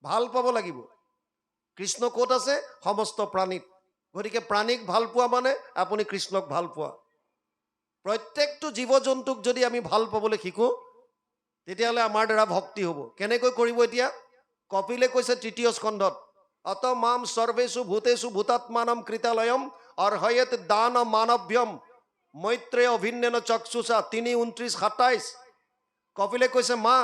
ভাল পাব লাগিব। কৃষ্ণ ক'ত আছে? সমস্ত প্ৰাণীত। গতিকে প্ৰাণীক ভাল পোৱা মানে আপুনি কৃষ্ণক ভাল পোৱা। প্ৰত্যেকটো জীৱ জন্তুক যদি আমি ভাল পাবলৈ শিকোঁ, তেতিয়াহ'লে আমাৰ দ্বাৰা ভক্তি হ'ব। কেনেকৈ কৰিব এতিয়া? কপিলে কৈছে তৃতীয় স্কন্ধত, অত মাম সৰ্বেষু ভূতেষু ভূতাত্মানম কৃতালয়ম অৰ্হয়েত দান মানৱ্যম মৈত্ৰেয় অভিন্নেন চক্ষুষা 3:29-27। কপিলে কৈছে, মা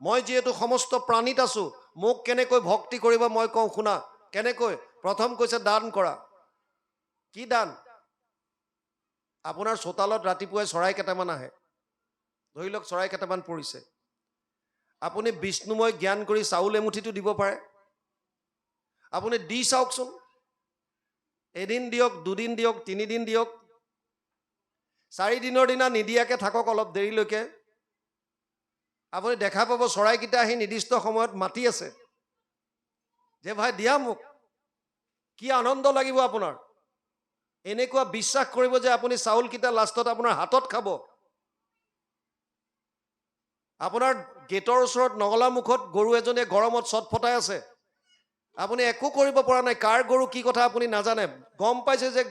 মই যিহেতু সমস্ত প্ৰাণীত আছো, মোক কেনেকৈ ভক্তি কৰিব মই কওঁ শুনা। কেনেকৈ? প্ৰথম কৈছে দান কৰা। কি দান? আপোনাৰ চোতালত ৰাতিপুৱাই চৰাই কেইটামান আহে, ধৰি লওক চৰাই কেইটামান পৰিছে, আপুনি বিষ্ণুময় জ্ঞান কৰি চাউল এমুঠিটো দিব পাৰে। আপুনি দি চাওকচোন, এদিন দিয়ক, দুদিন দিয়ক, 3 দিন দিয়ক, 4 দিনৰ দিনা নিদিয়াকে থাকক অলপ দেৰিলৈকে। আপুনি দেখা পাব চৰাইকেইটা আহি নিৰ্দিষ্ট সময়ত মাতি আছে যে ভাই দিয়া মোক। কি আনন্দ লাগিব আপোনাৰ। এনেকুৱা বিশ্বাস কৰিব যে আপুনি চাউলকেইটা লাষ্টত আপোনাৰ হাতত খাব। আপোনাৰ গেটৰ ওচৰত নগলামুখত গৰু এজনীয়ে গৰমত চটফটাই আছে, আপুনি একো কৰিব পৰা নাই। কাৰ গৰু কি কথা আপুনি নাজানে, গম পাইছে যে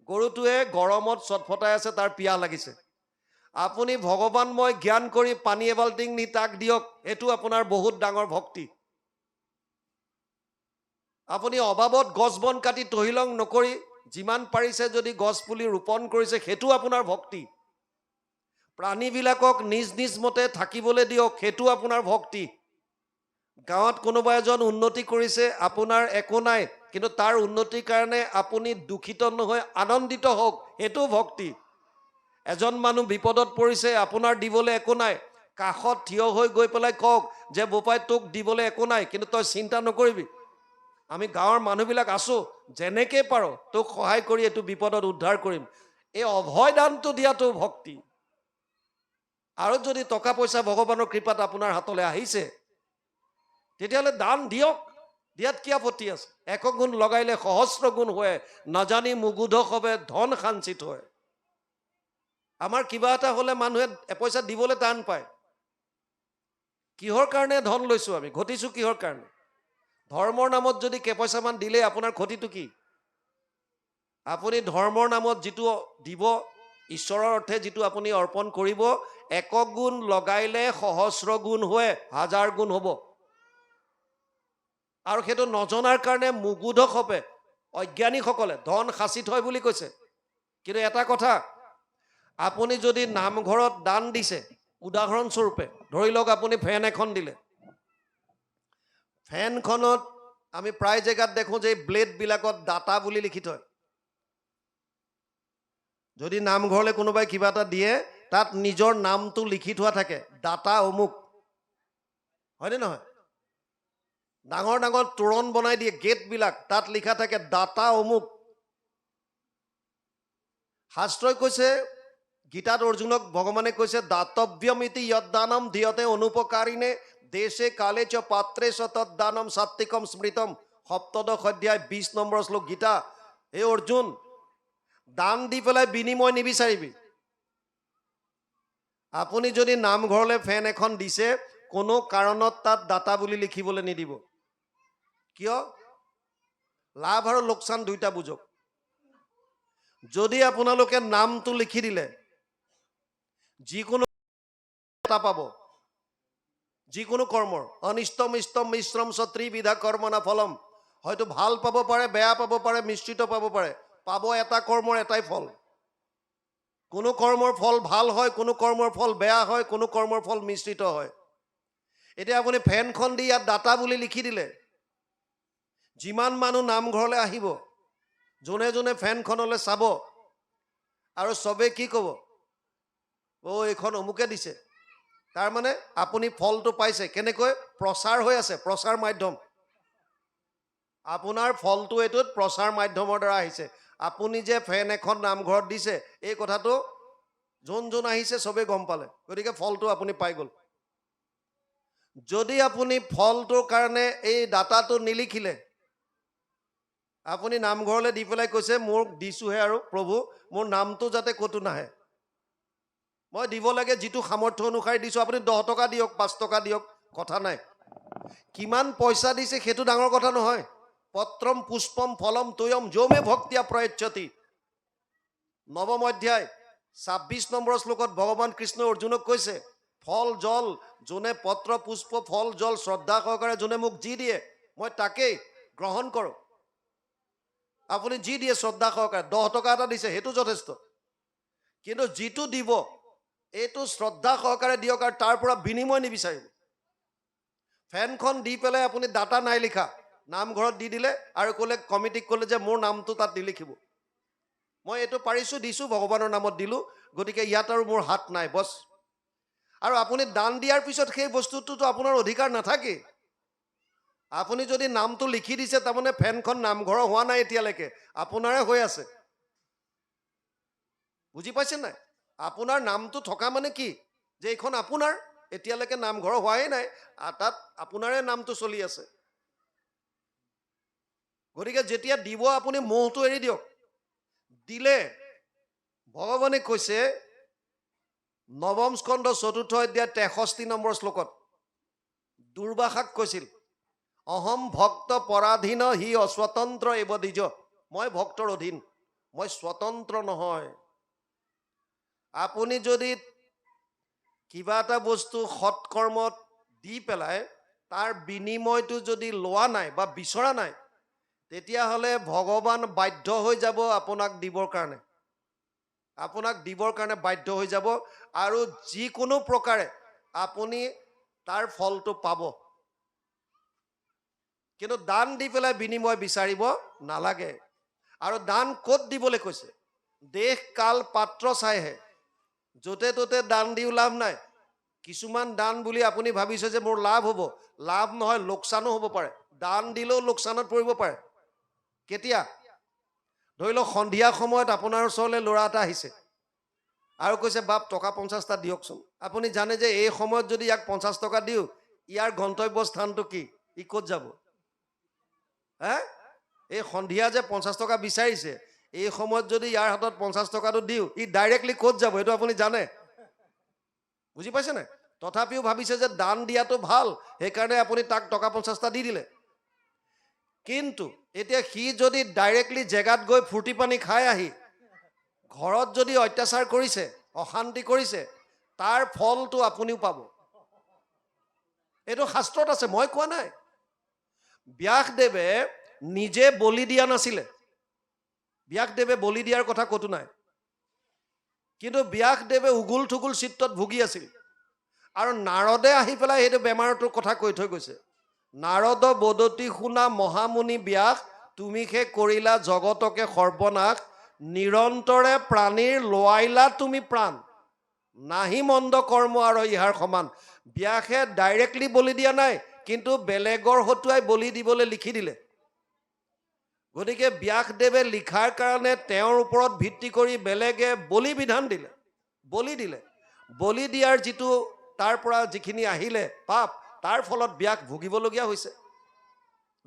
গৰুটোৱে গৰমত চটফটাই আছে, তাৰ পিয়াহ লাগিছে। আপুনি ভগৱানময় জ্ঞান কৰি পানী এবাল্টিং নি তাক দিয়ক, এইটো আপোনাৰ বহুত ডাঙৰ ভক্তি। আপুনি অবাবত গছ বন কাটি তহিলং নকৰি যিমান পাৰিছে যদি গছ পুলি ৰোপণ কৰিছে, সেইটো আপোনাৰ ভক্তি। প্ৰাণীবিলাকক নিজ নিজ মতে থাকিবলৈ দিয়ক, সেইটো আপোনাৰ ভক্তি। গাঁৱত কোনোবা এজন উন্নতি কৰিছে, আপোনাৰ একো নাই, কিন্তু তাৰ উন্নতিৰ কাৰণে আপুনি দুখিত নহয় আনন্দিত হওক, সেইটো ভক্তি। এজন মানুহ বিপদত পৰিছে, আপোনাৰ দিবলৈ একো নাই, কাষত থিয় হৈ গৈ পেলাই কওক যে বোপাই তোক দিবলৈ একো নাই, কিন্তু তই চিন্তা নকৰিবি, আমি গাঁৱৰ মানুহবিলাক আছো, যেনেকে পাৰো তোক সহায় কৰি এইটো বিপদত উদ্ধাৰ কৰিম। এই অভয় দানটো দিয়াটো ভক্তি। আৰু যদি টকা পইচা ভগৱানৰ কৃপাত আপোনাৰ হাতলৈ আহিছে, তেতিয়াহ'লে দান দিয়ক, দিয়াত কি আপত্তি আছে? 1 গুণ লগাইলে সহস্ৰ গুণ হয়, নাজানি মুগুধ সবে ধন সাঞ্চিত হয়। আমাৰ কিবা এটা হ'লে মানুহে এপইচা দিবলৈ টান পায়। কিহৰ কাৰণে ধন লৈছো আমি, ঘটিছো কিহৰ কাৰণে? ধৰ্মৰ নামত যদি কেইপইচামান দিলে আপোনাৰ ক্ষতিটো কি? আপুনি ধৰ্মৰ নামত যিটো দিব, ঈশ্বৰৰ অৰ্থে যিটো আপুনি অৰ্পণ কৰিব, 1 গুণ লগাইলে সহস্ৰ গুণ হয়, 1000 গুণ হ'ব। আৰু সেইটো নজনাৰ কাৰণে মুগুধ সপে, অজ্ঞানীসকলে ধন সাঁচি থয় বুলি কৈছে। কিন্তু এটা কথা, আপুনি যদি নামঘৰত দান দিছে, উদাহৰণস্বৰূপে ধৰি লওক আপুনি ফেন এখন দিলে, ফেনখনত আমি প্ৰায় জেগাত দেখোঁ যে ব্লেডবিলাকত দাতা বুলি লিখি থয়। যদি নামঘৰলৈ কোনোবাই কিবা এটা দিয়ে, তাত নিজৰ নামটো লিখি থোৱা থাকে, দাতা অমুক, হয়নে নহয়? ডাঙৰ ডাঙৰ তোৰণ বনাই দিয়ে গেটবিলাক, তাত লিখা থাকে দাতা অমুক। শাস্ত্ৰই কৈছে, গীতাত অৰ্জুনক ভগৱানে কৈছে, দাতব্যম ইতি যদ্দানম ধিয়তে অনুপকাৰিণে দেশে কালে চ পাত্ৰে চ তদ্দানম সাত্বিকম স্মৃতম। 7দশ অধ্যায় 20 নম্বৰ শ্লোক গীতা। এই অৰ্জুন, দান দি পেলাই বিনিময় নিবিচাৰিবি। আপুনি যদি নামঘৰলৈ ফেন এখন দিছে, কোনো কাৰণত তাত দাতা বুলি লিখিবলৈ নিদিব। কিয়? লাভ আৰু লোকচান দুইটা বুজক। যদি আপোনালোকে নামটো লিখি দিলে, যিকোনো এটা পাব, যিকোনো কৰ্মৰ, অনিষ্টম ইষ্টম মিশ্ৰম ত্ৰিবিধা কৰ্মনা ফলম। হয়তো ভাল পাব পাৰে, বেয়া পাব পাৰে, মিশ্ৰিত পাব পাৰে, পাব এটা কৰ্মৰ এটাই ফল। কোনো কৰ্মৰ ফল ভাল হয়, কোনো কৰ্মৰ ফল বেয়া হয়, কোনো কৰ্মৰ ফল মিশ্ৰিত হয়। এতিয়া আপুনি ফেনখন দি ইয়াত দাতা বুলি লিখি দিলে, যিমান মানুহ নামঘৰলৈ আহিব, যোনে যোনে ফেনখনলৈ চাব, আৰু চবে কি ক'ব? এইখন অমুকে দিছে। তাৰমানে আপুনি ফলটো পাইছে। কেনেকৈ? প্ৰচাৰ হৈ আছে, প্ৰচাৰ মাধ্যম। আপোনাৰ ফলটো এইটোত প্ৰচাৰ মাধ্যমৰ দ্বাৰা আহিছে। আপুনি যে ফেন এখন নামঘৰত দিছে, এই কথাটো যোন যোন আহিছে চবেই গম পালে, গতিকে ফলটো আপুনি পাই গ'ল। যদি আপুনি ফলটোৰ কাৰণে এই দাতাটো নিলিখিলে, আপুনি নামঘৰলৈ দি পেলাই কৈছে, মোৰ দিছোহে আৰু প্ৰভু, মোৰ নামটো যাতে ক'তো নাহে, মই দিব লাগে যিটো সামৰ্থ্য অনুসাৰে দিছোঁ, আপুনি 10 টকা দিয়ক, 5 টকা দিয়ক, কথা নাই। কিমান পইচা দিছে সেইটো ডাঙৰ কথা নহয়। পত্ৰম পুষ্পম ফলম তৈয়ম যৌমে ভক্তিয়া প্ৰয়চ্ছতি। নৱম অধ্যায় ২৬ নম্বৰ শ্লোকত ভগৱান কৃষ্ণই অৰ্জুনক কৈছে, ফল জল যোনে পত্ৰ পুষ্প ফল জল শ্ৰদ্ধা সহকাৰে যোনে মোক যি দিয়ে মই তাকেই গ্ৰহণ কৰোঁ। আপুনি যি দিয়ে শ্ৰদ্ধা সহকাৰে, 10 টকা এটা দিছে সেইটো যথেষ্ট, কিন্তু যিটো দিব এইটো শ্ৰদ্ধা সহকাৰে দিয়ক আৰু তাৰ পৰা বিনিময় নিবিচাৰিব। ফেনখন দি পেলাই আপুনি ডাটা নাই লিখা, নামঘৰত দি দিলে আৰু ক'লে কমিটিক ক'লে যে মোৰ নামটো তাত নিলিখিব। মই এইটো পাৰিছোঁ দিছোঁ, ভগৱানৰ নামত দিলোঁ, গতিকে ইয়াত আৰু মোৰ হাত নাই বছ। আৰু আপুনি দান দিয়াৰ পিছত সেই বস্তুটোতো আপোনাৰ অধিকাৰ নাথাকে। আপুনি যদি নামটো লিখি দিছে, তাৰমানে ফেনখন নামঘৰৰ হোৱা নাই এতিয়ালৈকে, আপোনাৰে হৈ আছে। বুজি পাইছে নাই? আপোনাৰ নামটো থকা মানে কি যে এইখন আপোনাৰ, এতিয়ালৈকে নামঘৰ হোৱাই নাই, তাত আপোনাৰে নামটো চলি আছে। গতিকে যেতিয়া দিব আপুনি মোহটো এৰি দিয়ক। দিলে ভগৱানে কৈছে নৱম স্কন্ধ 4ৰ্থ অধ্যায় 63 নম্বৰ শ্লোকত দুৰ্বাসাক কৈছিল, অহম ভক্ত পৰাধীন হি অস্বতন্ত্ৰ এব দ্বিজ। মই ভক্তৰ অধীন, মই স্বতন্ত্ৰ নহয়। আপুনি যদি কিবা এটা বস্তু সৎকৰ্মত দি পেলাই তাৰ বিনিময়টো যদি লোৱা নাই বা বিচৰা নাই, তেতিয়াহ'লে ভগৱান বাধ্য হৈ যাব আপোনাক দিবৰ কাৰণে। আপোনাক দিবৰ কাৰণে বাধ্য হৈ যাব আৰু যিকোনো প্ৰকাৰে আপুনি তাৰ ফলটো পাব। কিন্তু দান দি পেলাই বিনিময় বিচাৰিব নালাগে। আৰু দান ক'ত দিবলৈ কৈছে? দেশ কাল পাত্ৰ চাইহে। য'তে ত'তে দান দিও লাভ নাই। কিছুমান দান বুলি আপুনি ভাবিছে যে মোৰ লাভ হ'ব, লাভ নহয়, লোকচানো হ'ব পাৰে। দান দিলেও লোকচানত পৰিব পাৰে। কেতিয়া? ধৰি লওক সন্ধিয়া সময়ত আপোনাৰ ওচৰলৈ ল'ৰা এটা আহিছে আৰু কৈছে, বাপ টকা 50টা দিয়কচোন। আপুনি জানে যে এই সময়ত যদি ইয়াক 50 টকা দিওঁ, ইয়াৰ গন্তব্য স্থানটো কি? ই ক'ত যাব? হে? এই সন্ধিয়া যে 50 টকা বিচাৰিছে, এই সময়ত যদি ইয়াৰ হাতত 50 টকাটো দিওঁ, ই ডাইৰেক্টলি ক'ত যাব এইটো আপুনি জানে? বুজি পাইছে নাই? তথাপিও ভাবিছে যে দান দিয়াটো ভাল, সেইকাৰণে আপুনি তাক টকা 50টা দি দিলে। কিন্তু এতিয়া সি যদি ডাইৰেক্টলি জেগাত গৈ ফূৰ্তি পানী খাই আহি ঘৰত যদি অত্যাচাৰ কৰিছে, অশান্তি কৰিছে, তাৰ ফলটো আপুনিও পাব। এইটো শাস্ত্ৰত আছে, মই কোৱা নাই। ব্যাসদেৱে নিজে বলি দিয়া নাছিলে। ব্যাসদেৱে বলি দিয়াৰ কথা ক'তো নাই। কিন্তু ব্যাসদেৱে উগুল থুগুল চিত্তত ভুগি আছিল। আৰু নাৰদে আহি পেলাই সেইটো বেমাৰটোৰ কথা কৈ থৈ গৈছে। নাৰদ বদতি শুনা মহামুনি ব্যাস, তুমি সে কৰিলা জগতকে সৰ্বনাশ, নিৰন্তৰে প্ৰাণীৰ লোৱাইলা তুমি প্ৰাণ, নাহি মন্দ কৰ্ম আৰু ইহাৰ সমান। ব্যাসে ডাইৰেক্টলি বলি দিয়া নাই, কিন্তু বেলেগৰ হতুৱাই বলি দিবলৈ লিখি দিলে। গতিকে ব্যাসদেৱে লিখাৰ কাৰণে তেওঁৰ ওপৰত ভিত্তি কৰি বেলেগে বলি বিধান দিলে, বলি দিলে। বলি দিয়াৰ যিটো তাৰ পৰা যিখিনি আহিলে পাপ, তাৰ ফলত ব্যাস ভুগিবলগীয়া হৈছে।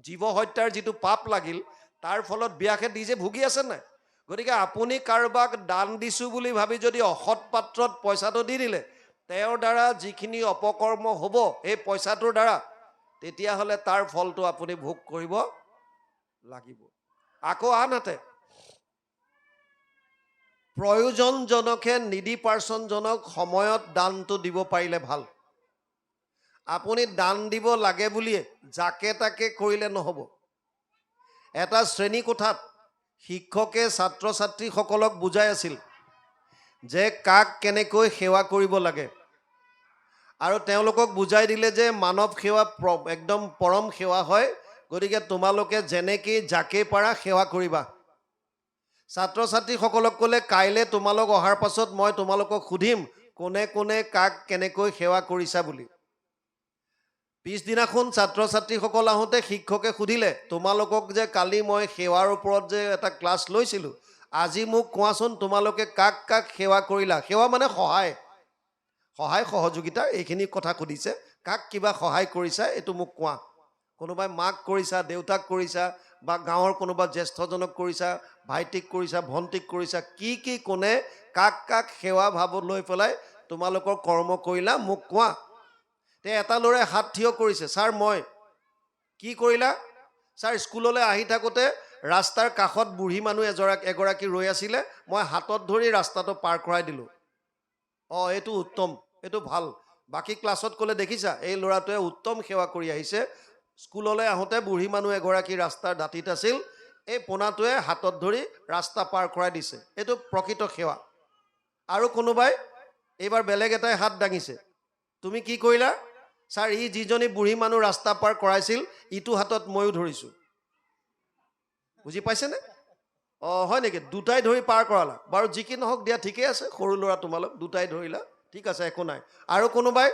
জীৱ হত্যাৰ যিটো পাপ লাগিল, তাৰ ফলত ব্যাসে নিজে ভুগি আছে নাই? গতিকে আপুনি কাৰোবাক দান দিছোঁ বুলি ভাবি যদি অসৎ পাত্ৰত পইচাটো দি দিলে, তেওঁৰ দ্বাৰা যিখিনি অপকৰ্ম হ'ব এই পইচাটোৰ দ্বাৰা, তেতিয়াহ'লে তাৰ ফলটো আপুনি ভোগ কৰিব লাগিব। আকৌ আনহাতে প্ৰয়োজনজনকে নিডি পাৰ্চনজনক সময়ত দানটো দিব পাৰিলে ভাল। আপুনি দান দিব লাগে বুলিয়ে যাকে তাকে কৰিলে নহ'ব। এটা শ্ৰেণী কোঠাত শিক্ষকে ছাত্ৰ ছাত্ৰীসকলক বুজাই আছিল যে কাক কেনেকৈ সেৱা কৰিব লাগে। আৰু তেওঁলোকক বুজাই দিলে যে মানৱ সেৱা একদম পৰম সেৱা হয়, গতিকে তোমালোকে যেনেকৈ যাকে পাৰা সেৱা কৰিবা। ছাত্ৰ ছাত্ৰীসকলক ক'লে, কাইলৈ তোমালোক অহাৰ পাছত মই তোমালোকক সুধিম কোনে কোনে কাক কেনেকৈ সেৱা কৰিছা বুলি। পিছদিনাখন ছাত্ৰ ছাত্ৰীসকল আহোঁতে শিক্ষকে সুধিলে, তোমালোকক যে কালি মই সেৱাৰ ওপৰত যে এটা ক্লাছ লৈছিলোঁ, আজি মোক কোৱাচোন তোমালোকে কাক কাক সেৱা কৰিলা। সেৱা মানে সহায়, সহায় সহযোগিতা, এইখিনি কথা সুধিছে। কাক কিবা সহায় কৰিছা এইটো মোক কোৱা। কোনোবাই মাক কৰিছা, দেউতাক কৰিছা, বা গাঁৱৰ কোনোবা জ্যেষ্ঠজনক কৰিছা, ভাইটিক কৰিছা, ভণ্টিক কৰিছা, কি কি কোনে কাক কাক সেৱা ভাৱত লৈ পেলাই তোমালোকৰ কৰ্ম কৰিলা মোক কোৱা। তে এটা ল'ৰাই হাত থিয় কৰিছে, ছাৰ মই কি কৰিলা? ছাৰ স্কুললৈ আহি থাকোঁতে ৰাস্তাৰ কাষত বুঢ়ী মানুহ এগৰাকী ৰৈ আছিলে, মই হাতত ধৰি ৰাস্তাটো পাৰ কৰাই দিলোঁ। অঁ, এইটো উত্তম, এইটো ভাল। বাকী ক্লাছত ক'লে দেখিছা এই ল'ৰাটোৱে উত্তম সেৱা কৰি আহিছে। স্কুললৈ আহোঁতে বুঢ়ী মানুহ এগৰাকী ৰাস্তাৰ দাঁতিত আছিল, এই পোনাটোৱে হাতত ধৰি ৰাস্তা পাৰ কৰাই দিছে। এইটো প্ৰকৃত সেৱা। আৰু কোনোবাই এইবাৰ বেলেগ এটাই হাত দাঙিছে। তুমি কি কৰিলা? ছাৰ ই যিজনী বুঢ়ী মানুহ ৰাস্তা পাৰ কৰাইছিল ইটো হাতত ময়ো ধৰিছোঁ। বুজি পাইছেনে? অঁ, হয় নেকি? দুটাই ধৰি পাৰ কৰালা। বাৰু যি কি নহওক দিয়া, ঠিকেই আছে, সৰু ল'ৰা তোমালোক দুটাই ধৰিলা, ঠিক আছে, একো নাই। আৰু কোনোবাই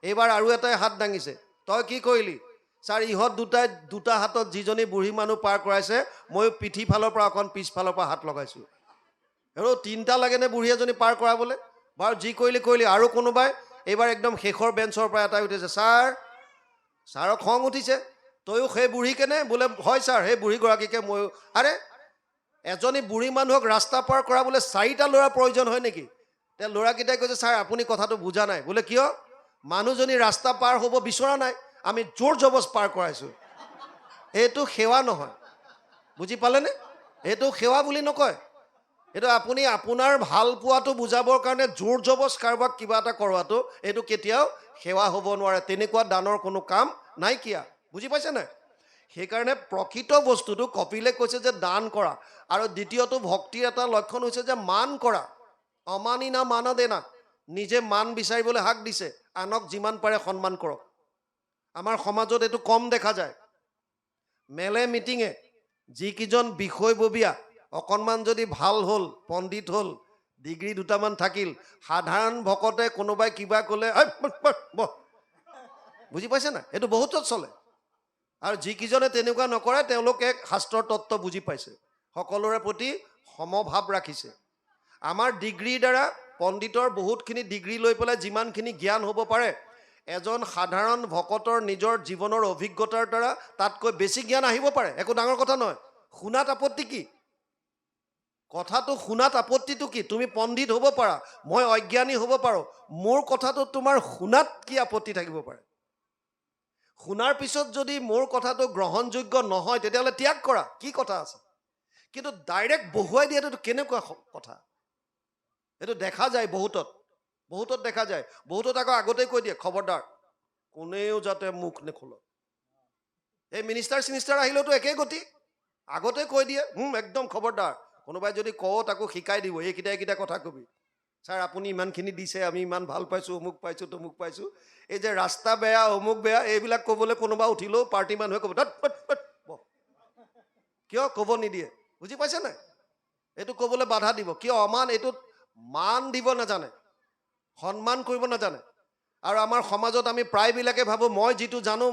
এইবাৰ আৰু এটাই হাত দাঙিছে। তই কি কৰিলি? ছাৰ ইহঁত দুটা হাতত যিজনী বুঢ়ী মানুহ পাৰ কৰাইছে ময়ো পিঠি ফালৰ পৰা অকণ পিছফালৰ পৰা হাত লগাইছোঁ। আৰু 3টা লাগেনে বুঢ়ী এজনী পাৰ কৰাবলৈ? বাৰু যি কৰিলি। আৰু কোনোবাই এইবাৰ একদম শেষৰ বেঞ্চৰ পৰা এটাই উঠিছে। ছাৰৰ খং উঠিছে, তয়ো সেই বুঢ়ীকেনে? বোলে হয় ছাৰ, সেই বুঢ়ীগৰাকীকে ময়ো। আৰে এজনী বুঢ়ী মানুহক ৰাস্তা পাৰ কৰাবলৈ 4টা ল'ৰাৰ প্ৰয়োজন হয় নেকি? তেওঁ ল'ৰাকেইটাই কৈছে ছাৰ আপুনি কথাটো বুজা নাই। বোলে কিয়? মানুহজনী ৰাস্তা পাৰ হ'ব বিচৰা নাই, আমি জোৰ জবজ পাৰ কৰাইছোঁ। এইটো সেৱা নহয়, বুজি পালেনে? এইটো সেৱা বুলি নকয়। এইটো আপুনি আপোনাৰ ভাল পোৱাটো বুজাবৰ কাৰণে জোৰ জবজ কাৰোবাক কিবা এটা কৰোৱাটো এইটো কেতিয়াও সেৱা হ'ব নোৱাৰে। তেনেকুৱা দানৰ কোনো কাম নাইকিয়া। বুজি পাইছে নাই? সেইকাৰণে প্ৰকৃত বস্তুটো কপিলে কৈছে যে দান কৰা। আৰু দ্বিতীয়টো ভক্তিৰ এটা লক্ষণ হৈছে যে মান কৰা। অমানি না মানা দেনা। নিজে মান বিচাৰিবলৈ হাক দিছে, আনক যিমান পাৰে সন্মান কৰক। আমাৰ সমাজত এইটো কম দেখা যায়। মেলে মিটিঙে যিকেইজন বিষয়ববীয়া অকণমান যদি ভাল হ'ল, পণ্ডিত হ'ল, ডিগ্ৰী 2টামান থাকিল, সাধাৰণ ভকতে কোনোবাই কিবা ক'লে বুজি পাইছে না? এইটো বহুতত চলে। আৰু যিকেইজনে তেনেকুৱা নকৰে তেওঁলোকে শাস্ত্ৰৰ তত্ত্ব বুজি পাইছে, সকলোৰে প্ৰতি সমভাৱ ৰাখিছে। আমাৰ ডিগ্ৰীৰ দ্বাৰা পণ্ডিতৰ বহুতখিনি ডিগ্ৰী লৈ পেলাই যিমানখিনি জ্ঞান হ'ব পাৰে, এজন সাধাৰণ ভকতৰ নিজৰ জীৱনৰ অভিজ্ঞতাৰ দ্বাৰা তাতকৈ বেছি জ্ঞান আহিব পাৰে। একো ডাঙৰ কথা নহয়। শুনাত আপত্তি কি? কথাটো শুনাত আপত্তিটো কি? তুমি পণ্ডিত হ'ব পাৰা, মই অজ্ঞানী হ'ব পাৰোঁ, মোৰ কথাটো তোমাৰ শুনাত কি আপত্তি থাকিব পাৰে? শুনাৰ পিছত যদি মোৰ কথাটো গ্ৰহণযোগ্য নহয় তেতিয়াহ'লে ত্যাগ কৰা, কি কথা আছে? কিন্তু ডাইৰেক্ট বহুৱাই দিয়াটো কেনেকুৱা কথা? এইটো দেখা যায় বহুতত দেখা যায়। বহুতত আকৌ আগতেই কৈ দিয়ে খবৰদাৰ কোনেও যাতে মুখ নোখোলো। এই মিনিষ্টাৰ আহিলেওতো একেই গতি, আগতে কৈ দিয়ে একদম খবৰদাৰ, কোনোবাই যদি কওঁ তাকো শিকাই দিব, এইকেইটা কথা কবি। ছাৰ আপুনি ইমানখিনি দিছে, আমি ইমান ভাল পাইছোঁ, অমুক পাইছোঁ তমুক পাইছোঁ। এই যে ৰাস্তা বেয়া, অমুক বেয়া, এইবিলাক ক'বলৈ কোনোবা উঠিলেও পাৰ্টি মানুহে ক'ব কিয় ক'ব নিদিয়ে? বুজি পাইছে নাই? এইটো ক'বলৈ বাধা দিব। কিয়? এইটোত মান দিব নাজানে, সন্মান কৰিব নাজানে। আৰু আমাৰ সমাজত আমি প্ৰায়বিলাকে ভাবোঁ মই যিটো জানো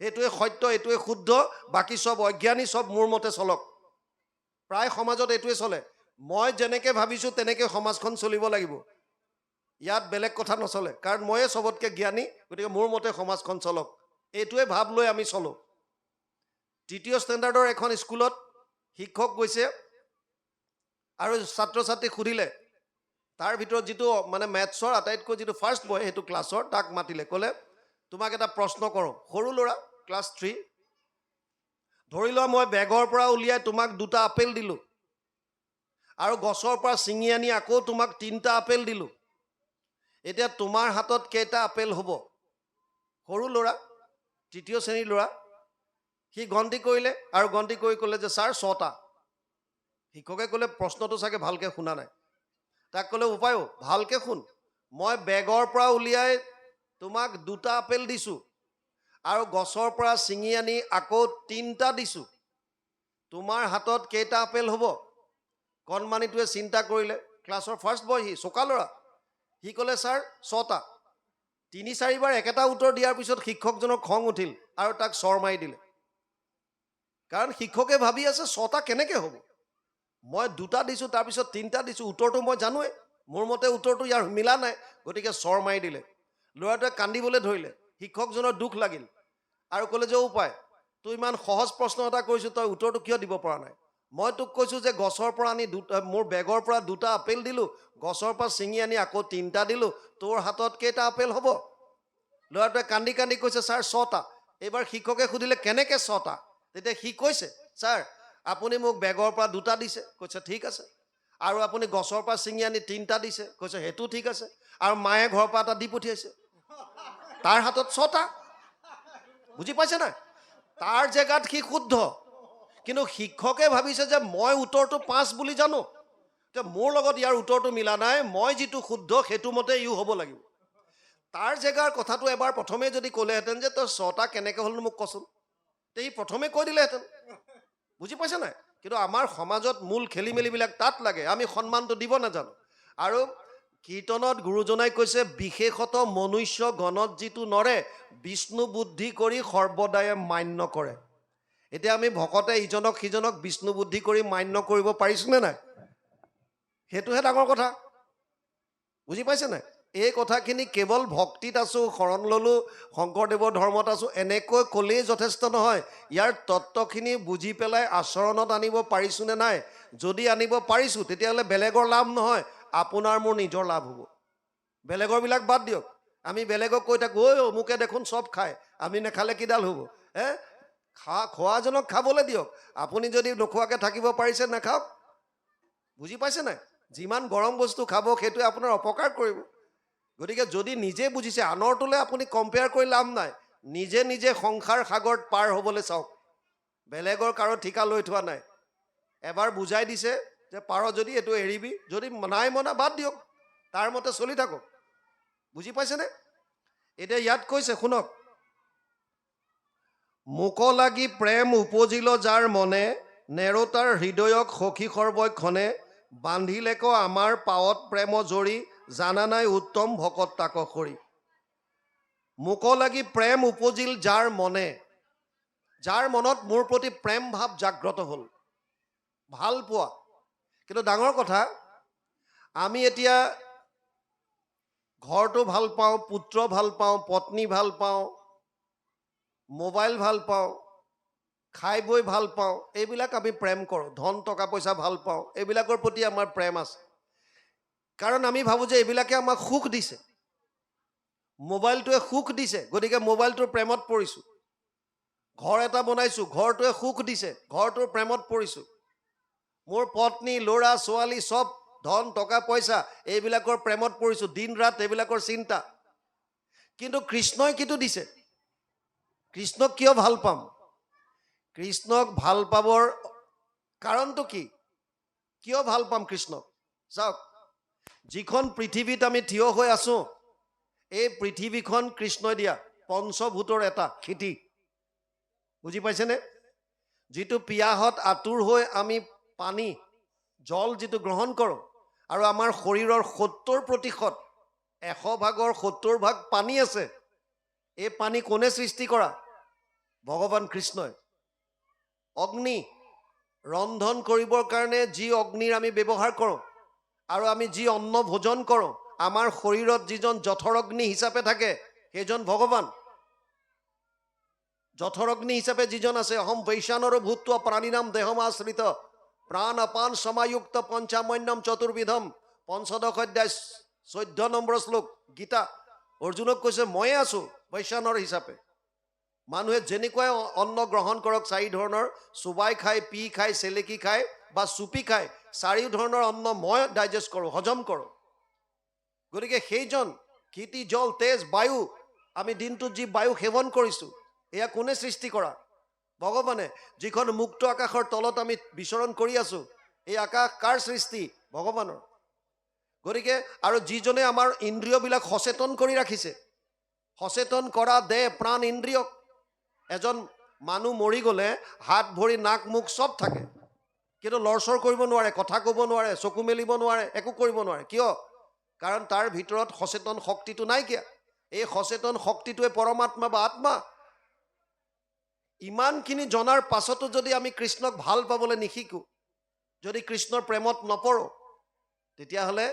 এইটোৱে সত্য, এইটোৱে শুদ্ধ, বাকী চব অজ্ঞানী, চব মোৰ মতে চলক। প্ৰায় সমাজত এইটোৱে চলে। মই যেনেকৈ ভাবিছোঁ তেনেকৈ সমাজখন চলিব লাগিব, ইয়াত বেলেগ কথা নচলে, কাৰণ ময়ে চবতকৈ জ্ঞানী, গতিকে মোৰ মতে সমাজখন চলক, এইটোৱে ভাব লৈ আমি চলোঁ। 3য় ষ্টেণ্ডাৰ্ডৰ এখন স্কুলত শিক্ষক গৈছে আৰু ছাত্ৰ ছাত্ৰীক সুধিলে, তাৰ ভিতৰত যিটো মানে মেথছৰ আটাইতকৈ যিটো ফাৰ্ষ্ট বয় সেইটো ক্লাছৰ, তাক মাতিলে, ক'লে তোমাক এটা প্ৰশ্ন কৰোঁ। সৰু ল'ৰা, ক্লাছ 3। ধৰি লোৱা মই বেগৰ পৰা উলিয়াই তোমাক 2টা আপেল দিলোঁ আৰু গছৰ পৰা ছিঙি আনি আকৌ তোমাক 3টা আপেল দিলোঁ। এতিয়া তোমাৰ হাতত কেইটা আপেল হ'ব? সৰু ল'ৰা, 3য় শ্ৰেণীৰ ল'ৰা। সি গন্তি কৰিলে আৰু গন্তি কৰি ক'লে যে ছাৰ 6টা। শিক্ষকে ক'লে প্ৰশ্নটো চাগে ভালকৈ শুনা নাই। তাক ক'লে উপায়ো ভালকৈ শুন, মই বেগৰ পৰা উলিয়াই তোমাক 2টা আপেল দিছোঁ আৰু গছৰ পৰা ছিঙি আনি আকৌ 3টা দিছোঁ, তোমাৰ হাতত কেইটা আপেল হ'ব? কণমানিটোৱে চিন্তা কৰিলে, ক্লাছৰ ফাৰ্ষ্ট বয়, সি চোকা ল'ৰা। সি ক'লে ছাৰ 6টা। 3-4বাৰ একেটা উত্তৰ দিয়াৰ পিছত শিক্ষকজনৰ খং উঠিল আৰু তাক চৰ মাৰি দিলে। কাৰণ শিক্ষকে ভাবি আছে 6টা কেনেকৈ হ'ব? মই 2টা দিছোঁ, তাৰপিছত 3টা দিছোঁ, উত্তৰটো মই জানোৱেই, মোৰ মতে উত্তৰটো ইয়াৰ মিলা নাই, গতিকে চৰ মাৰি দিলে। ল'ৰাটোৱে কান্দিবলৈ ধৰিলে, শিক্ষকজনৰ দুখ লাগিল আৰু ক'লে যে উপায়, তই ইমান সহজ প্ৰশ্ন এটা কৰিছোঁ, তই উত্তৰটো কিয় দিব পৰা নাই? মই তোক কৈছোঁ যে গছৰ পৰা আনি মোৰ বেগৰ পৰা 2টা আপেল দিলোঁ, গছৰ পৰা ছিঙি আনি আকৌ 3টা দিলোঁ, তোৰ হাতত কেইটা আপেল হ'ব? ল'ৰাটোৱে কান্দি কান্দি কৈছে ছাৰ 6টা। এইবাৰ শিক্ষকে সুধিলে কেনেকৈ 6টা? তেতিয়া সি কৈছে, ছাৰ আপুনি মোক বেগৰ পৰা 2টা দিছে। কৈছে ঠিক আছে। আৰু আপুনি গছৰ পৰা ছিঙি আনি 3টা দিছে। কৈছে সেইটো ঠিক আছে। আৰু মায়ে ঘৰৰ পৰা এটা দি পঠিয়াইছে, তাৰ হাতত 6টা। বুজি পাইছে নাই? তাৰ জেগাত সি শুদ্ধ, কিন্তু শিক্ষকে ভাবিছে যে মই উত্তৰটো 5 বুলি জানো, মোৰ লগত ইয়াৰ উত্তৰটো মিলা নাই, মই যিটো শুদ্ধ সেইটো মতে ইও হ'ব লাগিব। তাৰ জেগাৰ কথাটো এবাৰ প্ৰথমে যদি ক'লেহেঁতেন যে তই 6টা কেনেকৈ হ'লনো মোক কচোন, তে ই প্ৰথমে কৈ দিলেহেঁতেন। বুজি পাইছে নাই? কিন্তু আমাৰ সমাজত মূল খেলি মেলিবিলাক তাত লাগে, আমি সন্মানটো দিব নাজানো। আৰু কীৰ্তনত গুৰুজনাই কৈছে, বিশেষত মনুষ্য গণত যিটো নৰে, বিষ্ণু বুদ্ধি কৰি সৰ্বদায়ে মান্য কৰে। এতিয়া আমি ভকতে ইজনক সিজনক বিষ্ণু বুদ্ধি কৰি মান্য কৰিব পাৰিছোনে নাই? সেইটোহে ডাঙৰ কথা। বুজি পাইছে নাই? এই কথাখিনি কেৱল ভক্তিত আছোঁ, শৰণ ল'লোঁ, শংকৰদেৱৰ ধৰ্মত আছোঁ, এনেকৈ ক'লেই যথেষ্ট নহয়। ইয়াৰ তত্ত্বখিনি বুজি পেলাই আচৰণত আনিব পাৰিছোঁনে নাই? যদি আনিব পাৰিছোঁ, তেতিয়াহ'লে বেলেগৰ লাভ নহয়, আপোনাৰ মোৰ নিজৰ লাভ হ'ব। বেলেগৰবিলাক বাদ দিয়ক। আমি বেলেগক কৈ থাকোঁ, ঐ অমুকে দেখোন চব খায়, আমি নেখালে কিডাল হ'ব? খোৱাজনক খাবলৈ দিয়ক। আপুনি যদি নোখোৱাকৈ থাকিব পাৰিছে, নাখাওক। বুজি পাইছে নাই? যিমান গৰম বস্তু খাব সেইটোৱে আপোনাৰ অপকাৰ কৰিব। গতিকে যদি নিজে বুজিছে, আনৰটোলৈ আপুনি কম্পেয়াৰ কৰি লাভ নাই। নিজে নিজে সংসাৰ সাগৰত পাৰ হ'বলৈ চাওক। বেলেগৰ কাৰো ঠিকা লৈ থোৱা নাই। এবাৰ বুজাই দিছে যে পাৰ যদি এইটো এৰিবি, যদি নাই মনা বাদ দিয়ক, তাৰ মতে চলি থাকক। বুজি পাইছেনে? এতিয়া ইয়াত কৈছে শুনক, মোক লাগি প্ৰেম উপজিল যাৰ মনে, নেৰোতাৰ হৃদয়ক সখী সৰ্বক্ষণে, বান্ধিলেক আমাৰ পাৱত প্ৰেম জৰি, জানা নাই উত্তম ভকত তাক সৰি। মোক লাগি প্ৰেম উপজিল যাৰ মনে, যাৰ মনত মোৰ প্ৰতি প্ৰেম ভাৱ জাগ্ৰত হ'ল, ভাল পোৱা। কিন্তু ডাঙৰ কথা, আমি এতিয়া ঘৰটো ভাল পাওঁ, পুত্ৰ ভাল পাওঁ, পত্নী ভাল পাওঁ, মোবাইল ভাল পাওঁ, খাই বৈ ভাল পাওঁ, এইবিলাক আমি প্ৰেম কৰোঁ। ধন টকা পইচা ভাল পাওঁ, এইবিলাকৰ প্ৰতি আমাৰ প্ৰেম আছে। কাৰণ আমি ভাবোঁ যে এইবিলাকে আমাক সুখ দিছে, মোবাইলটোৱে সুখ দিছে, গতিকে মোবাইলটোৰ প্ৰেমত পৰিছোঁ। ঘৰ এটা বনাইছোঁ, ঘৰটোৱে সুখ দিছে, ঘৰটোৰ প্ৰেমত পৰিছোঁ। মোৰ পত্নী, ল'ৰা ছোৱালী চব ধন টকা পইচা এইবিলাকৰ প্ৰেমত পৰিছোঁ, দিন ৰাত এইবিলাকৰ চিন্তা। কিন্তু কৃষ্ণই কিটো দিছে? কৃষ্ণক কিয় ভাল পাম? কৃষ্ণক ভাল পাবৰ কাৰণটো কি? কিয় ভাল পাম কৃষ্ণক? চাওক, যিখন পৃথিৱীত আমি থিয় হৈ আছোঁ, এই পৃথিৱীখন কৃষ্ণই দিয়া পঞ্চভূতৰ এটা খেতি। বুজি পাইছেনে? যিটো পিয়াহত আতুৰ হৈ আমি পানী, জল যিটো গ্ৰহণ কৰোঁ, আৰু আমাৰ শৰীৰৰ 70%, 100 ভাগৰ 70 ভাগ পানী আছে। এই পানী কোনে সৃষ্টি কৰা? ভগৱান কৃষ্ণই। অগ্নি, ৰন্ধন কৰিবৰ কাৰণে যি অগ্নিৰ আমি ব্যৱহাৰ কৰোঁ, আৰু আমি যি অন্ন ভোজন কৰোঁ, আমাৰ শৰীৰত যিজন জঠৰগ্নি হিচাপে থাকে, সেইজন ভগৱান। জঠৰগ্নি হিচাপে যিজন আছে, অহম বৈশ্বানৰ ভূত্ব প্ৰাণীনাম দেহম আশ্ৰিত, প্ৰাণ অপান সমাযুক্ত পঞ্চামন্যম চতুৰ্বিধম, পঞ্চদশ অধ্যায় 14 নম্বৰ শ্লোক গীতা। অৰ্জুনক কৈছে ময়ে আছোঁ বৈশ্বানৰ হিচাপে। মানুহে যেনেকুৱাই অন্ন গ্ৰহণ কৰক, 4 ধৰণৰ, চুবাই খায়, পি খায়, চেলেকি খায় বা চুপি খায়, 4 ধৰণৰ অন্ন মই ডাইজেষ্ট কৰোঁ, হজম কৰোঁ। গতিকে সেইজন ক্ষিতি, জল, তেজ, বায়ু, আমি দিনটোত যি বায়ু সেৱন কৰিছোঁ, এয়া কোনে সৃষ্টি কৰা? ভগৱানে। যিখন মুক্ত আকাশৰ তলত আমি বিচৰণ কৰি আছোঁ, এই আকাশ কাৰ সৃষ্টি? ভগৱানৰ। গতিকে আৰু যিজনে আমাৰ ইন্দ্ৰিয়বিলাক সচেতন কৰি ৰাখিছে, সচেতন কৰা দেহ প্ৰাণ ইন্দ্ৰিয়ক। এজন মানুহ মৰি গ'লে হাত ভৰি নাক মুখ চব থাকে, কিন্তু লৰচৰ কৰিব নোৱাৰে, কথা ক'ব নোৱাৰে, চকু মেলিব নোৱাৰে, একো কৰিব নোৱাৰে। কিয়? কাৰণ তাৰ ভিতৰত সচেতন শক্তিটো নাইকিয়া। এই সচেতন শক্তিটোৱে পৰমাত্মা বা আত্মা। ইমানখিনি জনাৰ পাছতো যদি আমি কৃষ্ণক ভাল পাবলৈ নিশিকোঁ, যদি কৃষ্ণৰ প্ৰেমত নপৰোঁ, তেতিয়াহ'লে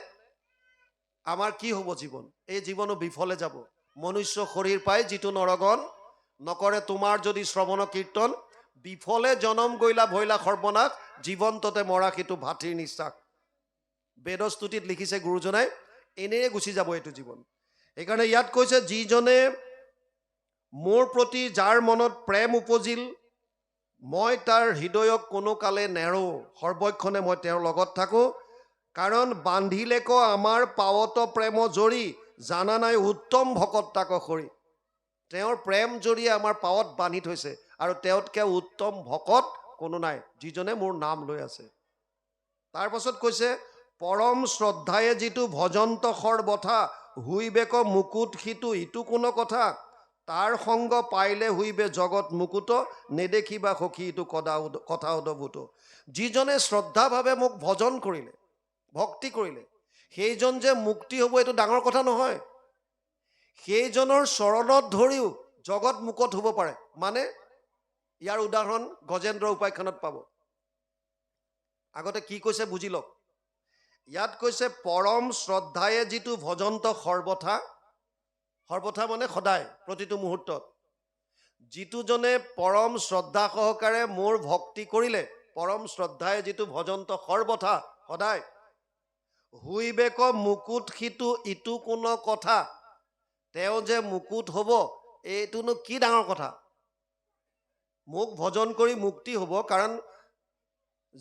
আমাৰ কি হ'ব জীৱন? এই জীৱনো বিফলে যাব। মনুষ্য শৰীৰ পাই যিটো নৰগণ, নকৰে তোমাৰ যদি শ্ৰৱণ কীৰ্তন, বিফলে জনম গৈলা ভৈলা সৰ্বনাশ, জীৱন্ততে মৰা সেইটো ভাতৃৰ নিশ্বাস। বেদস্তুতিত লিখিছে গুৰুজনাই, এনেয়ে গুচি যাব এইটো জীৱন। সেইকাৰণে ইয়াত কৈছে, যিজনে মোৰ প্ৰতি যাৰ মনত প্ৰেম উপজিল, মই তাৰ হৃদয়ক কোনো কালে নেৰো, সৰ্বক্ষণে মই তেওঁৰ লগত থাকোঁ। কাৰণ বান্ধিলেক আমাৰ পাৱত প্ৰেম জৰি, জানা নাই উত্তম ভকত তাক সৰি। তেওঁৰ প্ৰেম জৰিয়ে আমাৰ পাৱত বান্ধি থৈছে, আৰু তেওঁতকৈ উত্তম ভকত কোনো নাই, যিজনে মোৰ নাম লৈ আছে। তাৰ পাছত কৈছে, পৰম শ্ৰদ্ধায়ে যিটো ভজন্ত সৰ্বথা, হুইবেক মুকুট সিটো ইটো কোনো কথা। তাৰ সংগ পাইলে হুইবে জগত মুকুত, নেদেখিবা সখী ইটো কথা অদভূত। যিজনে শ্ৰদ্ধাভাৱে মোক ভজন কৰিলে, ভক্তি কৰিলে, সেইজন যে মুক্তি হ'ব এইটো ডাঙৰ কথা নহয়। সেইজনৰ চৰণত ধৰিও জগত মুকত হ'ব পাৰে। মানে ইয়াৰ উদাহৰণ গজেন্দ্ৰ উপাখ্যানত পাব। আগতে কি কৈছে বুজি লওক। ইয়াত কৈছে পৰম শ্ৰদ্ধায়ে যিটো ভজন্ত সৰ্বথা, সৰ্বথা মানে সদায়, প্ৰতিটো মুহূৰ্তত। যিটোজনে পৰম শ্ৰদ্ধা সহকাৰে মোৰ ভক্তি কৰিলে, পৰম শ্ৰদ্ধায়ে যিটো ভজন্ত সৰ্বথা, সদায়, হুইবেক মুকুট সিটো ইটো কোনো কথা। তেওঁ যে মুকুট হ'ব এইটোনো কি ডাঙৰ কথা। মোক ভজন কৰি মুক্তি হ'ব। কাৰণ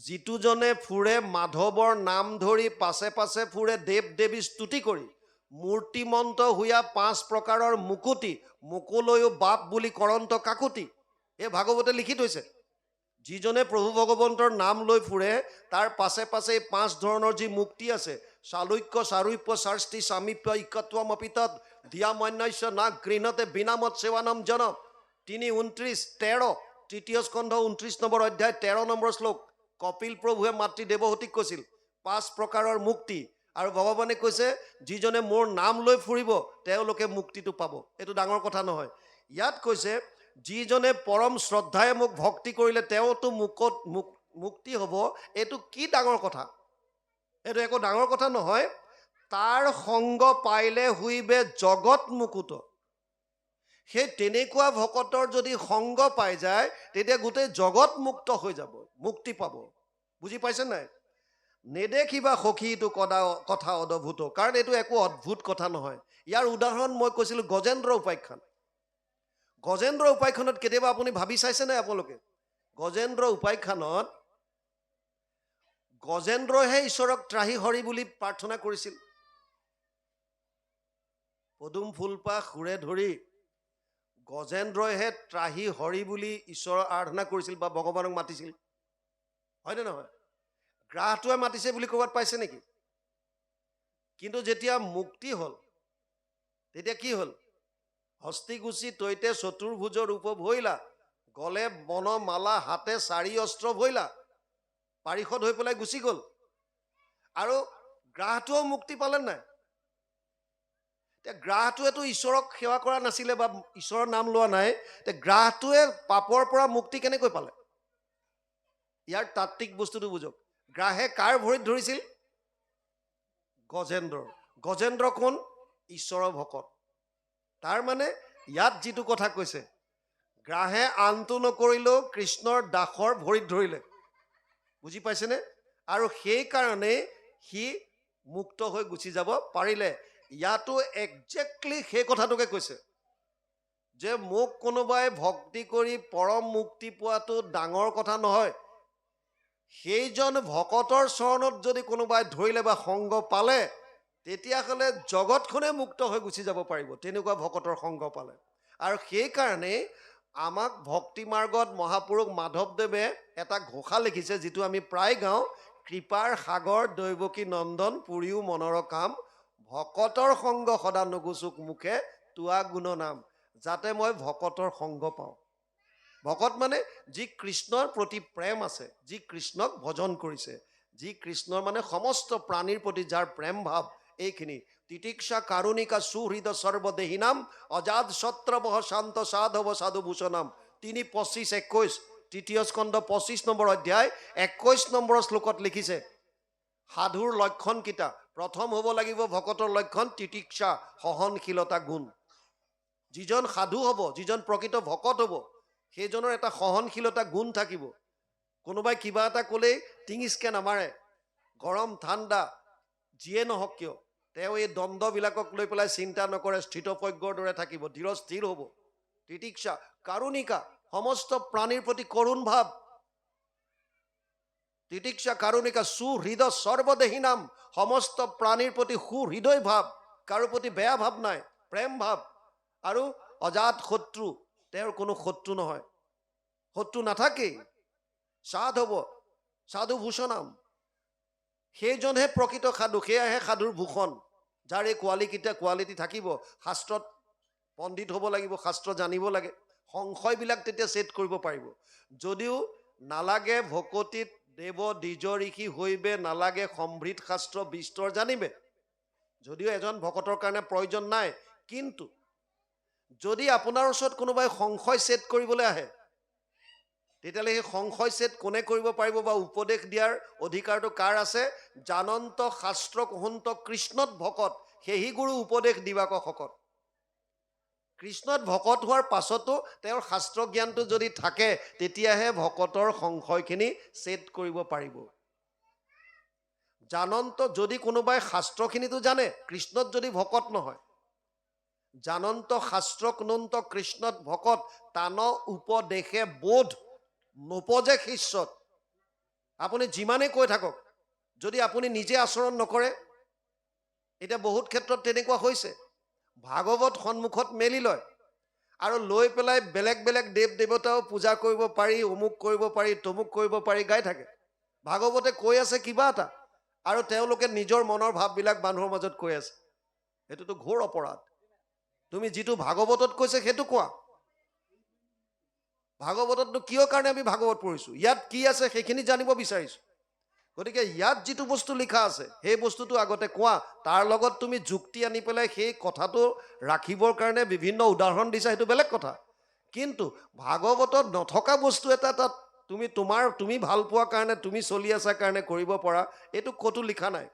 যিটোজনে ফুৰে মাধৱৰ নাম ধৰি, পাছে পাছে ফুৰে দেৱ দেৱী স্তুতি কৰি, মূৰ্তিমন্ত হুয়া 5 প্ৰকাৰৰ মুকুতি, মুকলৈও বাপ বুলি কৰন্ত কাকুতি। এই ভাগৱতে লিখি থৈছে। যিজনে প্ৰভু ভগৱন্তৰ নাম লৈ ফুৰে, তাৰ পাছে পাছে 5 ধৰণৰ যি মুক্তি আছে, চালুক্য চাৰুপ্য শাস্তি সামীপ্য ইকত্বম অপিতৎ দিয়ামন্যস্য না গৃহতে বিনামত সেৱানম জন। 3:29-13 তৃতীয় স্কন্ধ 29 নম্বৰ অধ্যায় 13 নম্বৰ শ্লোক। কপিল প্ৰভুৱে মাতৃ দেৱহতীক কৈছিল 5 প্ৰকাৰৰ মুক্তি, আৰু ভগৱানে কৈছে যিজনে মোৰ নাম লৈ ফুৰিব তেওঁলোকে মুক্তিটো পাব। এইটো ডাঙৰ কথা নহয়। ইয়াত কৈছে যিজনে পৰম শ্ৰদ্ধাৰে মোক ভক্তি কৰিলে তেওঁতো মুক্তি হ'ব। এইটো কি ডাঙৰ কথা? এইটো একো ডাঙৰ কথা নহয়। তাৰ সংগ পাইলে হুইবে জগত মুকুত। সেই তেনেকুৱা ভকতৰ যদি সংগ পাই যায়, তেতিয়া গোটেই জগত মুক্ত হৈ যাব, মুক্তি পাব। বুজি পাইছে নাই? নেদেখিবা সখী ইটো কথা অদভূত। কাৰণ এইটো একো অদ্ভুত কথা নহয়। ইয়াৰ উদাহৰণ মই কৈছিলোঁ গজেন্দ্ৰ উপাখ্যান। গজেন্দ্ৰ উপাখ্যানত কেতিয়াবা আপুনি ভাবি চাইছে নাই আপোনালোকে? গজেন্দ্ৰ উপাখ্যানত গজেন্দ্ৰহে ঈশ্বৰক ত্ৰাহি হৰি বুলি প্ৰাৰ্থনা কৰিছিল। পদুম ফুলপাহ সুৰে ধৰি গজেন্দ্ৰইহে ত্ৰাহি হৰি বুলি ঈশ্বৰৰ আৰাধনা কৰিছিল বা ভগৱানক মাতিছিল। হয়নে নহয়? গ্ৰাহটোৱে মাতিছে বুলি ক'ৰবাত পাইছে নেকি? কিন্তু যেতিয়া মুক্তি হ'ল, তেতিয়া কি হ'ল? হস্তিগুচি তৈতে চতুৰ্ভুজৰ ৰূপ ভৈলা, গলে বনমালা হাতে 4 অস্ত্ৰ ভৈলা। পাৰিষদ হৈ পেলাই গুচি গ'ল। আৰু গ্ৰাহটোৱেও মুক্তি পালে নাই? গ্ৰাহটোৱেতো ঈশ্বৰক সেৱা কৰা নাছিলে বা ঈশ্বৰৰ নাম লোৱা নাই। গ্ৰাহটোৱে পাপৰ পৰা মুক্তি কেনেকৈ পালে? ইয়াৰ তাত্ত্বিক বস্তুটো বুজক। গ্ৰাহে কাৰ ভৰিত ধৰিছিল? গজেন্দ্ৰৰ। গজেন্দ্ৰ কোন? ঈশ্বৰৰ ভকত। তাৰ মানে ইয়াত যিটো কথা কৈছে, গ্ৰাহে আনটো নকৰিলেও কৃষ্ণৰ দাসৰ ভৰিত ধৰিলে। বুজি পাইছেনে? আৰু সেইকাৰণে সি মুক্ত হৈ গুচি যাব পাৰিলে। ইয়াতো একজেক্টলি সেই কথাটোকে কৈছে যে মোক কোনোবাই ভক্তি কৰি পৰম মুক্তি পোৱাটো ডাঙৰ কথা নহয়। সেইজন ভকতৰ চৰণত যদি কোনোবাই ধৰিলে বা সংগ পালে, তেতিয়াহ'লে জগতখনে মুক্ত হৈ গুচি যাব পাৰিব, তেনেকুৱা ভকতৰ সংগ পালে। আৰু সেইকাৰণে আমাক ভক্তি মাৰ্গত মহাপুৰুষ মাধৱদেৱে এটা ঘোষা লিখিছে, যিটো আমি প্ৰায় গাওঁ। কৃপাৰ সাগৰ দৈৱকী নন্দন পুৰিও মনৰ কাম, ভকতৰ সংগ সদা নগুচুক মুখে তোৱা গুণ নাম। যাতে মই ভকতৰ সংগ পাওঁ। ভকত মানে যি কৃষ্ণৰ প্ৰতি প্ৰেম আছে, যি কৃষ্ণক ভজন কৰিছে, যি কৃষ্ণৰ মানে সমস্ত প্ৰাণীৰ প্ৰতি যাৰ প্ৰেম ভাৱ, এইখিনি। তিতিক্ষা কাৰুণিকা সুহৃদ সৰ্বদেহী নাম, অজাত সত্ৰবহ শান্ত সাধৱ সাধুভূষণাম। 3:25-21 তৃতীয় স্কন্ধ 25 নম্বৰ অধ্যায় 21 নম্বৰ শ্লোকত লিখিছে সাধুৰ লক্ষণ কেইটা। প্ৰথম হ'ব লাগিব ভকতৰ লক্ষণ তিতিক্ষা, সহনশীলতা গুণ। যিজন সাধু হ'ব, যিজন প্ৰকৃত ভকত হ'ব, সেইজনৰ এটা সহনশীলতা গুণ থাকিব। কোনোবাই কিবা এটা ক'লেই টিঙিচকে নামাৰে। গৰম ঠাণ্ডা যিয়ে নহওক কিয় তেওঁ এই দ্বন্দ্ববিলাকক লৈ পেলাই চিন্তা নকৰে, স্থিতপ্ৰজ্ঞৰ দৰে থাকিব, ধীৰ স্থিৰ হ'ব। তিতিক্ষা কাৰুণিকা সমস্ত প্ৰাণীৰ প্ৰতি কৰুণ ভাৱ তিতিক্ষা কাৰুণিকা সুহৃদয় সৰ্বদেহী নাম সমস্ত প্ৰাণীৰ প্ৰতি সুহৃদয় ভাৱ কাৰো প্ৰতি বেয়া ভাৱ নাই প্ৰেম ভাৱ আৰু অজাত শত্ৰু তেওঁৰ কোনো শত্ৰু নহয় শত্ৰু নাথাকেই সাধৱ সাধু ভূষণাম সেইজনহে প্ৰকৃত সাধু সেয়াহে সাধুৰ ভূষণ যাৰ এই কোৱালিটি থাকিব শাস্ত্ৰত পণ্ডিত হ'ব লাগিব শাস্ত্ৰ জানিব লাগে সংশয়বিলাক তেতিয়া ছেট কৰিব পাৰিব যদিও নালাগে ভকতিত দেৱ দ্বিজ ঋষি হৈবে নালাগে সম্ভৃত শাস্ত্ৰ বিস্তৰ জানিবে যদিও এজন ভকতৰ কাৰণে প্ৰয়োজন নাই কিন্তু যদি আপোনাৰ ওচৰত কোনোবাই সংশয় ছেট কৰিবলৈ আহে তেতিয়াহ'লে সেই সংশয় ছেট কোনে কৰিব পাৰিব বা উপদেশ দিয়াৰ অধিকাৰটো কাৰ আছে জানন্ত শাস্ত্ৰ কুহন্ত কৃষ্ণত ভকত সেহি গুৰু উপদেশ দিবাক শকত কৃষ্ণত ভকত হোৱাৰ পাছতো তেওঁৰ শাস্ত্ৰ জ্ঞানটো যদি থাকে তেতিয়াহে ভকতৰ সংশয়খিনি ছেট কৰিব পাৰিব জানন্ত যদি কোনোবাই শাস্ত্ৰখিনিতো জানে কৃষ্ণত যদি ভকত নহয় জানন্ত শাস্ত্ৰ কুনন্ত কৃষ্ণত ভকত তান উপদেশে বোধ নোপজে শিষ্যত আপুনি যিমানেই কৈ থাকক যদি আপুনি নিজে আচৰণ নকৰে এটা বহুত ক্ষেত্ৰত তেনেকুৱা হৈছে ভাগৱত সন্মুখত মেলি লয় আৰু লৈ পেলাই বেলেগ বেলেগ দেৱ দেৱতাও পূজা কৰিব পাৰি অমুক কৰিব পাৰি তমুক কৰিব পাৰি গাই থাকে ভাগৱতে কৈ আছে কিবা এটা আৰু তেওঁলোকে নিজৰ মনৰ ভাৱবিলাক মানুহৰ মাজত কৈ আছে এটোতো ঘোৰ অপৰাধ তুমি যিটো ভাগৱতত কৈছে সেইটো কোৱা ভাগৱততনো কিয় কাৰণে আমি ভাগৱত পঢ়িছো ইয়াত কি আছে সেইখিনি জানিব বিচাৰিছো গতিকে ইয়াত যিটো বস্তু লিখা আছে সেই বস্তুটো আগতে কোৱা তাৰ লগত তুমি যুক্তি আনি পেলাই সেই কথাটো ৰাখিবৰ কাৰণে বিভিন্ন উদাহৰণ দিছা সেইটো বেলেগ কথা কিন্তু ভাগৱতত নথকা বস্তু এটা তাত তুমি ভাল পোৱা কাৰণে তুমি চলি আছা কাৰণে কৰিব পৰা এইটো ক'তো লিখা নাই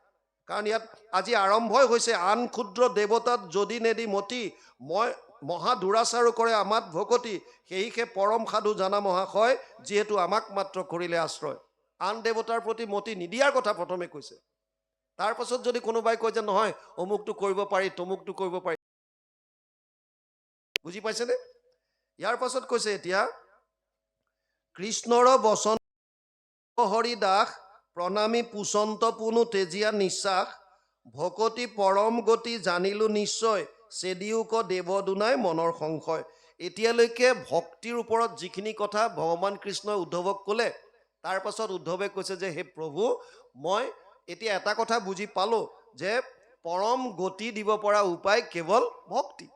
কাৰণ ইয়াত আজি আৰম্ভই হৈছে আন ক্ষুদ্ৰ দেৱতাত যদি নেদি মতি মই মহা দুৰাচাৰো কৰে আমাত ভকতি সেইহে পৰম সাধু জানা মহাশয় যিহেতু আমাক মাত্ৰ কৰিলে আশ্ৰয় আন দেৱতাৰ প্ৰতি মতি নিদিয়াৰ কথা প্ৰথমে কৈছে তাৰ পাছত যদি কোনোবাই কয় যে নহয় অমুকটো কৰিব পাৰি তমুকটো কৰিব পাৰি বুজি পাইছেনে ইয়াৰ পাছত কৈছে এতিয়া কৃষ্ণৰ বচন হৰি দাস প্ৰণামী পুচন্ত পুনু তেজীয়া নিশ্বাস ভকতি পৰম গতি জানিলো নিশ্চয় চেদিউক দেৱ দুনাই মনৰ সংশয় এতিয়ালৈকে ভক্তিৰ ওপৰত যিখিনি কথা ভগৱান কৃষ্ণই উদ্ধৱক ক'লে তাৰ পাছত উদ্ধৱে কৈছে যে হে প্ৰভু মই এতিয়া এটা কথা বুজি পালো যে পৰম গতি দিব পৰা উপায় কেৱল ভক্তি